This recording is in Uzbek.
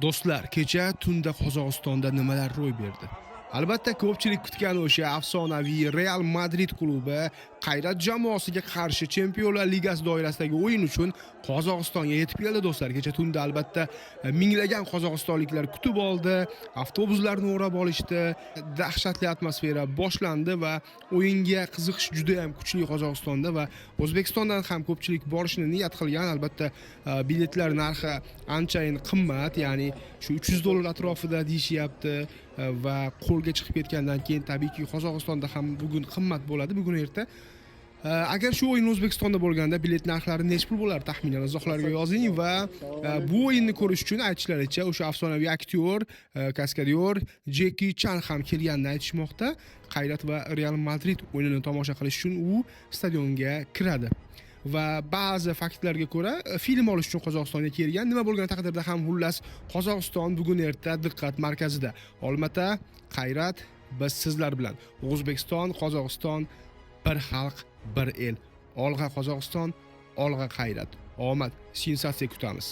Do'stlar, kecha tunda Qozog'istonda nimalar ro'y berdi? Albatta, ko'pchilik kutgan o'sha afsonaviy Real Madrid klubi Qayrat jamoasiga qarshi Chempionlar Ligasi doirasidagi o'yin uchun Qozog'istonga yetib keldi do'stlar. Kecha tunda albatta minglagan qozog'istonliklar kutib oldi, avtobuslarni o'rab olishdi, dahshatli atmosfera boshlandi va o'yinga qiziqish juda ham kuchli Qozog'istonda va O'zbekistondan ham ko'pchilik borishni niyat qilgan. Albatta, biletlar narxi anchayin qimmat, ya'ni shu $300 atrofida deyishyapti va qo'lga chiqib ketgandan keyin tabiiyki Qozog'istonda ham bugun qimmat bo'ladi, bugun erta. Agar shu o'yin O'zbekistonda bo'lganda bilet narxlari nech pul bo'lar taxminan izohlarga yozing va bu o'yinni ko'rish uchun aytishlaricha o'sha afsonaviy aktyor, kaskadyor Jeki Chan ham kelganini aytishmoqda. Qayrat va Real Madrid o'yinini tomosha qilish uchun u stadionga kiradi. Va ba'zi faktlarga ko'ra film olish uchun Qozog'istonga kelgan. Nima bo'lgan taqdirda ham xullas Qozog'iston bugun erta diqqat markazida. Olmata, Qayrat, biz sizlar bilan. O'zbekiston, Qozog'iston bir xalq, bir el. Olg'a Qozog'iston, olg'a Qayrat. Omad, sensatsiya kutamiz.